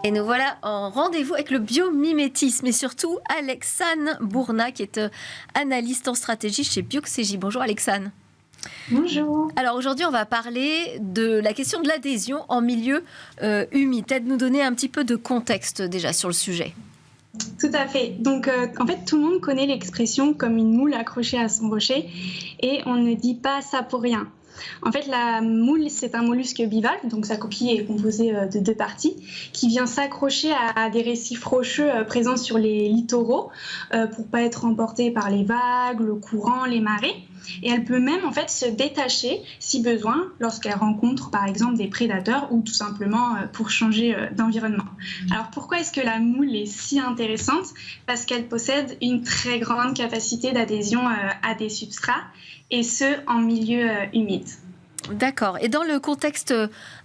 Et nous voilà en rendez-vous avec le biomimétisme et surtout Alexane Bourna qui est analyste en stratégie chez Bioxégie. Bonjour Alexane. Bonjour. Alors aujourd'hui on va parler de la question de l'adhésion en milieu humide. Peut-être nous donner un petit peu de contexte déjà sur le sujet. Tout à fait. Donc en fait tout le monde connaît l'expression comme une moule accrochée à son rocher et on ne dit pas ça pour rien. En fait, la moule, c'est un mollusque bivalve, donc sa coquille est composée de deux parties, qui vient s'accrocher à des récifs rocheux présents sur les littoraux pour pas être emportée par les vagues, le courant, les marées. Et elle peut même en fait se détacher si besoin lorsqu'elle rencontre par exemple des prédateurs ou tout simplement pour changer d'environnement. Alors pourquoi est-ce que la moule est si intéressante? Parce qu'elle possède une très grande capacité d'adhésion à des substrats et ce en milieu humide. D'accord. Et dans le contexte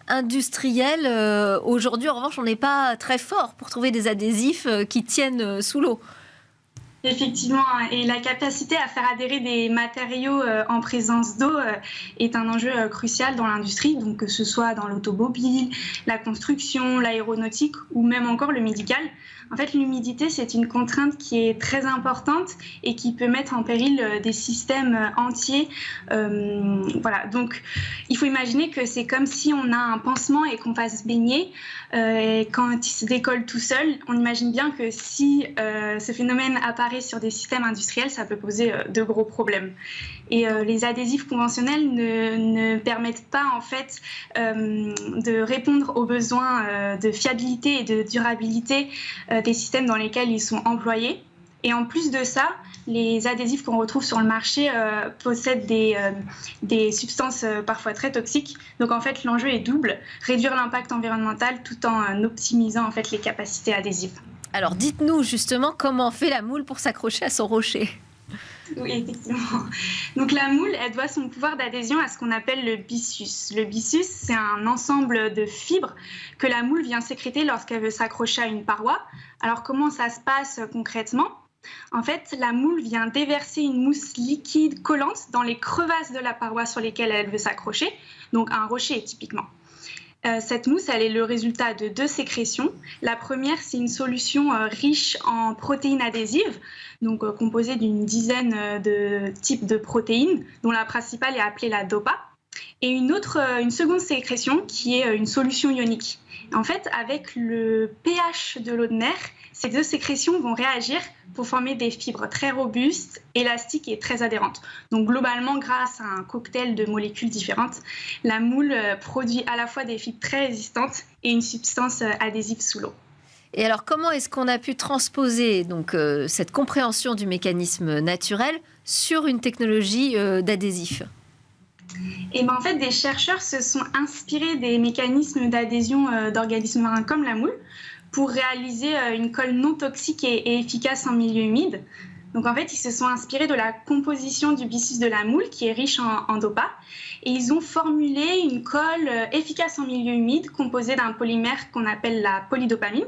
industriel, aujourd'hui en revanche on n'est pas très fort pour trouver des adhésifs qui tiennent sous l'eau. Effectivement, et la capacité à faire adhérer des matériaux en présence d'eau est un enjeu crucial dans l'industrie, donc que ce soit dans l'automobile, la construction, l'aéronautique ou même encore le médical. En fait, l'humidité, c'est une contrainte qui est très importante et qui peut mettre en péril des systèmes entiers. Voilà. Donc, il faut imaginer que c'est comme si on a un pansement et qu'on va se baigner. Et quand il se décolle tout seul, on imagine bien que si ce phénomène apparaît sur des systèmes industriels, ça peut poser de gros problèmes. Et les adhésifs conventionnels ne permettent pas en fait de répondre aux besoins de fiabilité et de durabilité des systèmes dans lesquels ils sont employés. Et en plus de ça, les adhésifs qu'on retrouve sur le marché possèdent des substances parfois très toxiques. Donc en fait, l'enjeu est double, réduire l'impact environnemental tout en optimisant en fait les capacités adhésives. Alors dites-nous justement comment fait la moule pour s'accrocher à son rocher. Oui, effectivement. Donc la moule, elle doit son pouvoir d'adhésion à ce qu'on appelle le byssus. Le byssus, c'est un ensemble de fibres que la moule vient sécréter lorsqu'elle veut s'accrocher à une paroi. Alors comment ça se passe concrètement ? En fait, la moule vient déverser une mousse liquide collante dans les crevasses de la paroi sur lesquelles elle veut s'accrocher, donc un rocher typiquement. Cette mousse, elle est le résultat de deux sécrétions. La première, c'est une solution riche en protéines adhésives, donc composée d'une dizaine de types de protéines, dont la principale est appelée la DOPA. Et une seconde sécrétion qui est une solution ionique. En fait, avec le pH de l'eau de mer, ces deux sécrétions vont réagir pour former des fibres très robustes, élastiques et très adhérentes. Donc globalement, grâce à un cocktail de molécules différentes, la moule produit à la fois des fibres très résistantes et une substance adhésive sous l'eau. Et alors, comment est-ce qu'on a pu transposer donc, cette compréhension du mécanisme naturel sur une technologie d'adhésif ? Et en fait, des chercheurs se sont inspirés des mécanismes d'adhésion d'organismes marins comme la moule pour réaliser une colle non toxique et efficace en milieu humide. Donc en fait, ils se sont inspirés de la composition du byssus de la moule qui est riche en DOPA et ils ont formulé une colle efficace en milieu humide composée d'un polymère qu'on appelle la polydopamine.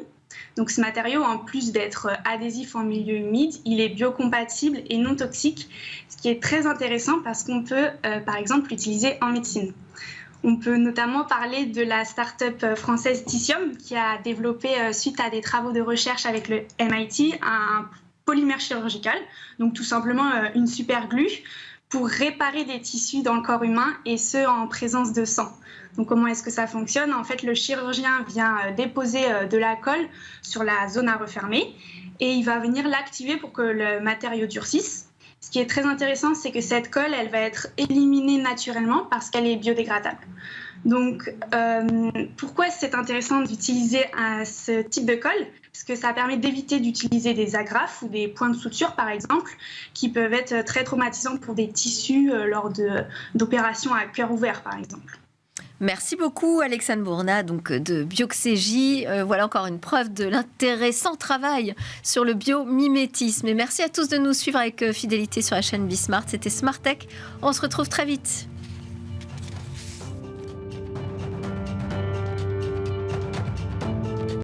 Donc ce matériau, en plus d'être adhésif en milieu humide, il est biocompatible et non toxique, ce qui est très intéressant parce qu'on peut, par exemple, l'utiliser en médecine. On peut notamment parler de la start-up française Tissium qui a développé, suite à des travaux de recherche avec le MIT, un polymère chirurgical, donc tout simplement une super glue pour réparer des tissus dans le corps humain et ce en présence de sang. Donc comment est-ce que ça fonctionne ? En fait, le chirurgien vient déposer de la colle sur la zone à refermer et il va venir l'activer pour que le matériau durcisse. Ce qui est très intéressant, c'est que cette colle, elle va être éliminée naturellement parce qu'elle est biodégradable. Donc, pourquoi c'est intéressant d'utiliser ce type de colle ? Parce que ça permet d'éviter d'utiliser des agrafes ou des points de suture, par exemple, qui peuvent être très traumatisantes pour des tissus lors d'opérations à cœur ouvert, par exemple. Merci beaucoup Alexane Bourna donc de Bioxégie. Voilà encore une preuve de l'intéressant travail sur le biomimétisme. Et merci à tous de nous suivre avec fidélité sur la chaîne Bismart. C'était Smart Tech. On se retrouve très vite.